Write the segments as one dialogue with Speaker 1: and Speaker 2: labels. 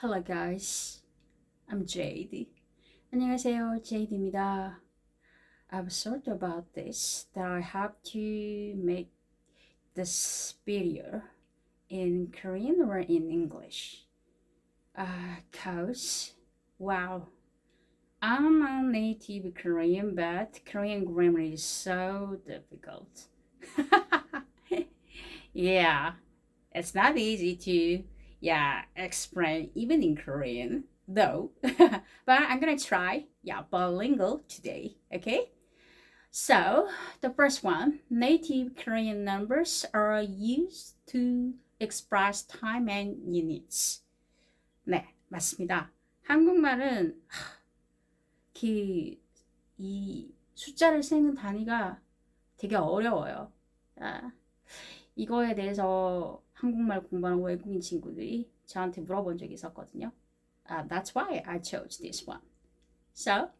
Speaker 1: Hello guys, I'm Jade. 안녕하세요, Jade입니다. I've thought about this that I have to make this video in Korean or in English. Cause wow, I'm a native Korean, but Korean grammar is so difficult. Yeah, it's not easy to explain even in Korean though. But I'm gonna try bilingual today. Okay. So the first one, native Korean numbers are used to express time and units. 네, 맞습니다. 한국말은 이 숫자를 세는 단위가 되게 어려워요. 아, 이거에 대해서 한국말 공부하는 외국인 친구들이 저한테 물어본 적이 있었거든요. That's why I chose this one. So,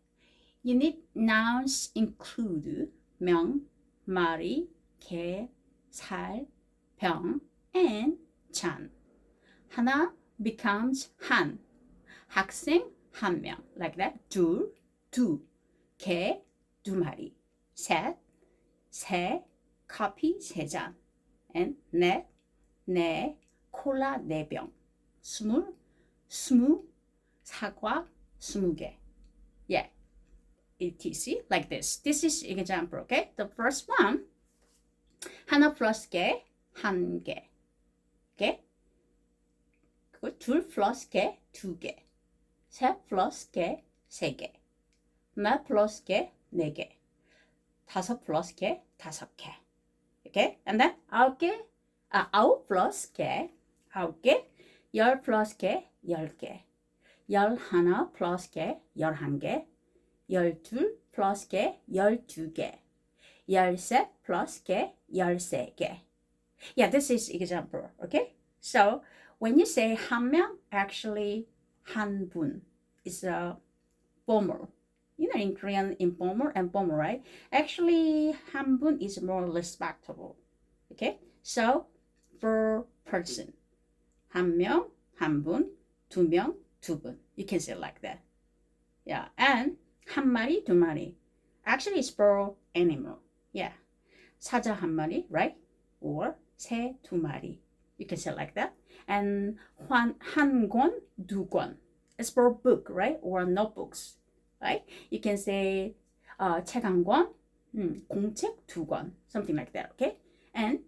Speaker 1: unit nouns include 명, 마리, 개, 살, 병, and 잔. 하나 becomes 한. 학생 한 명. Like that. 둘, 두. 개, 두 마리. 셋, 세, 커피 세 잔. and 넷, 네, 콜라 네 병. 스물, 스무, 사과 스무 개. Yeah, etc. Like this. This is example, okay? The first one, 하나 플러스 개, 한 개. 개. 그리고 둘 플러스 개, 두 개. 셋 플러스 개, 세 개. 넷 플러스 개, 네 개. 다섯 플러스 개, 다섯 개. Okay? And then 아홉 플러스 개, 아홉 개. 열 플러스 개, 열 개. 열하나 플러스 개, 열한 개. 열둘 플러스 개, 열두 개. 열셋 플러스 개, 열세 개. Yeah, this is example, okay? So, when you say 한 명, actually 한 분 is a formal. You know, in Korean, informal and formal, right? Actually, 한 분 is more respectable. Okay? So, for person, 한 명, 한 분, 두 명, 두 분. You can say like that. Yeah, and 한 마리, 두 마리. Actually, it's for animal. Yeah. 사자 한 마리, right? Or 새 두 마리. You can say like that. And 한 권, 두 권. It's for book, right? Or notebooks, right? You can say 책 한 권, 공책 두 권. Something like that, okay? And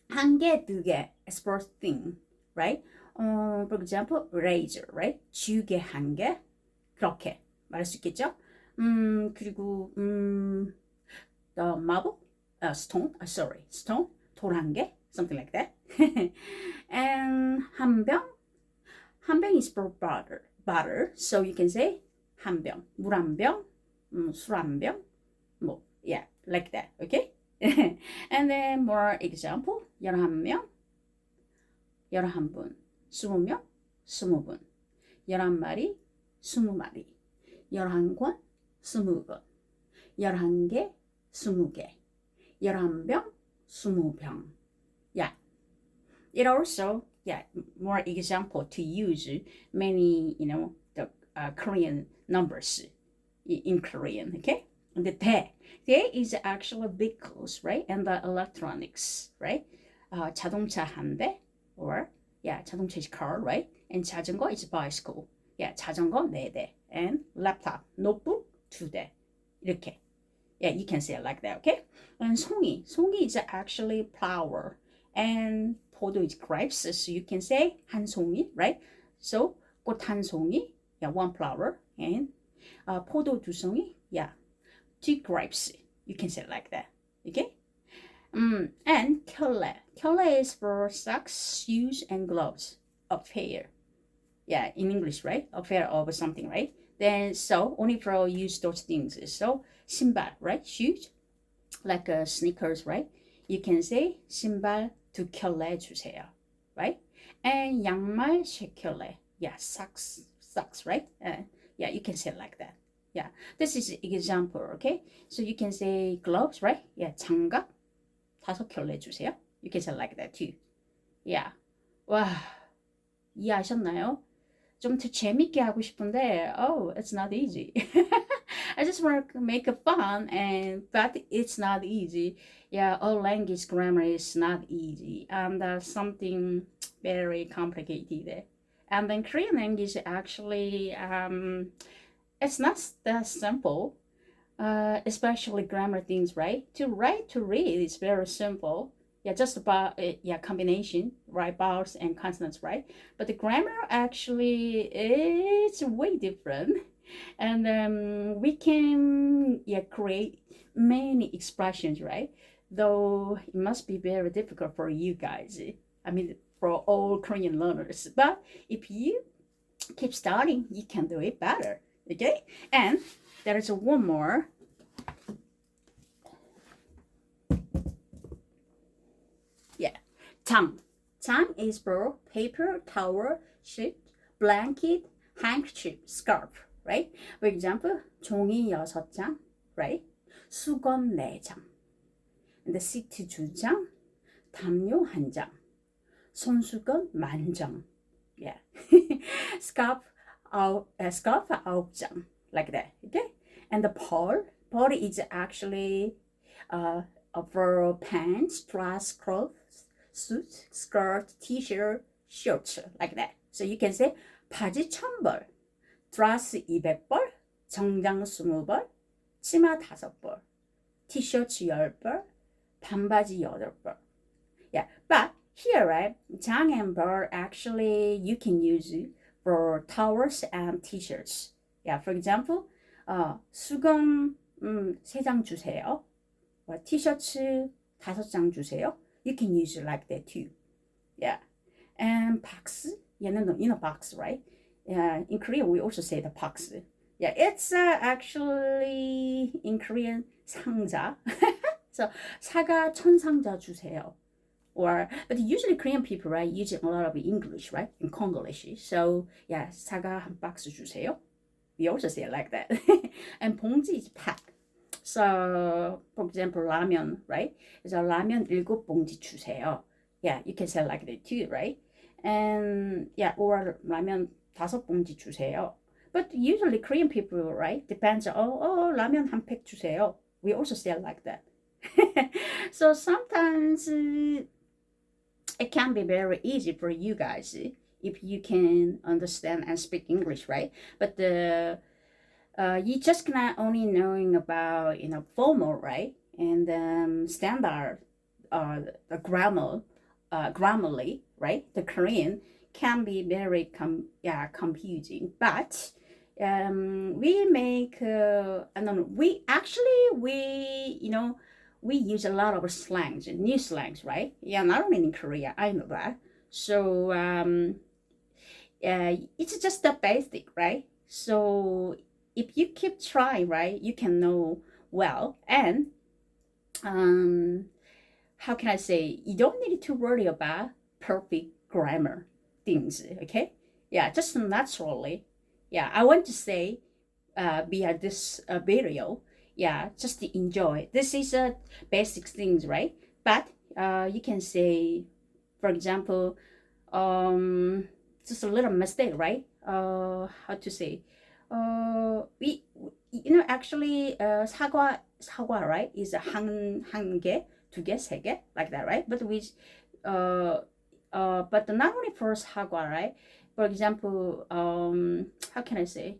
Speaker 1: 한 개, 두 개. It's for thing, right? For example, razor, right? 지우개 한 개. 그렇게 말할 수 있겠죠? 그리고 the marble, stone, stone, 돌 한 개, something like that. And 한 병 is for butter, so you can say 한 병, 물 한 병, 술 한 병, 뭐, yeah, like that, okay? And then more example, 열한 명, 열한 분, 스무 명, 스무 분, 열한 마리, 스무 마리, 열한 권, 스무 권, 열한 개, 스무 개, 열한 병, 스무 병. Yeah. It also, more example to use many, the Korean numbers in Korean, okay? And the 대 is actually vehicles, right? And the electronics, right? 자동차 한 대, or, 자동차 is car, right? And 자전거 is bicycle. 자전거 네 대. And laptop, notebook 두 대. 이렇게. Yeah, you can say it like that, okay? And 송이 is actually flower. And 포도 is grapes, so you can say 한 송이, right? So 꽃 한 송이, one flower. And 포도 두 송이, two grapes. You can say it like that, okay? And 켤레 is for socks, shoes, and gloves. A pair. Yeah, in English, right? A pair of something, right? Then so only for use those things. So 신발, right? Shoes, like sneakers, right? You can say 신발 두 켤레 주세요, right? And 양말 세 켤레. Yeah, socks, right? You can say it like that. Yeah, this is example, okay? So you can say gloves, right? Yeah, 장갑 다섯 켤레 주세요. You can say it like that too. Yeah. 와, 이해하셨나요? 좀 더 재밌게 하고 싶은데, oh, it's not easy. I just want to make it fun, but it's not easy. Yeah, all language grammar is not easy, and something very complicated. And then Korean language actually, it's not that simple. Especially grammar things, right? To write, to read is very simple. Yeah, just about yeah, combination, right? Vowels and consonants, right? But the grammar actually is way different, and we can yeah create many expressions, right? Though it must be very difficult for you guys. I mean, for all Korean learners. But if you keep studying, you can do it better. Okay, and there is one more. Yeah, 장. 장 is for paper, towel, sheet, blanket, handkerchief, scarf, right? For example, 종이 6장, right? 수건 4장, and 시트 2장, 담요 1장, 손수건 10,000장, yeah. scarf 9장, like that, okay? And the pearl is actually for pants, dress, clothes, suit, skirt, t-shirt, shirts, like that. So you can say 바지 1,000벌, dress 200벌, 정장 20벌, 치마 5벌, t-shirt 10벌, 반바지 8벌. Yeah, but here, right, 장 and 벌 actually you can use for towels and t-shirts. Yeah, for example, 수건 3장 주세요. 티셔츠 5장 주세요. You can use it like that too. Yeah. And box, 얘는 in a box, right? Yeah, in Korean we also say the box. Yeah, it's actually in Korean 상자. So 사과 1,000상자 주세요. But usually Korean people, right, using a lot of English, right, in Congolish. So yeah, 사과 한 박스 주세요. We also say it like that. And 봉지 is pack. So, for example, 라면, right? So 라면 7봉지 주세요. Yeah, you can say it like that too, right? And yeah, or 라면 5봉지 주세요. But usually Korean people, right? Depends on, 라면 한 팩 주세요. We also say it like that. So sometimes it can be very easy for you guys if you can understand and speak English, right? But you just not only knowing about formal, right, and standard the grammar grammarly, right, the Korean can be very confusing, but we make I don't know, we use a lot of slangs, new slangs, right? Yeah, not only in Korea, I know that. So it's just the basic, right? So if you keep trying, right, you can know well. And how can I say, you don't need to worry about perfect grammar things, okay? Yeah, just naturally. Yeah, I want to say via this video, yeah, just to enjoy. This is basic things, right? But you can say, for example, just a little mistake, right? How to say? We actually 사과 right is 한 개, 두 개, 세 개, like that, right? But but not only for 사과, right? For example, how can I say?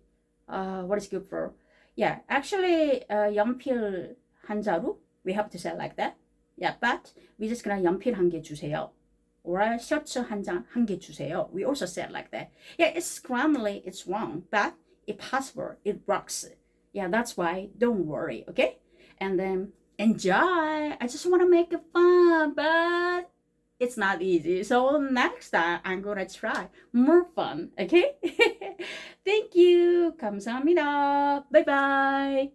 Speaker 1: What is good for? Yeah, actually, 연필 한 자루, we have to say it like that. Yeah, but we just gonna 연필 한 개 주세요. Or 셔츠 한 개 주세요. We also say it like that. Yeah, it's grammarly, it's wrong, but it's possible, it works. Yeah, that's why don't worry, okay? And then enjoy. I just want to make it fun, but it's not easy. So next time I'm gonna try more fun, okay? Thank you. 감사합니다. Bye bye.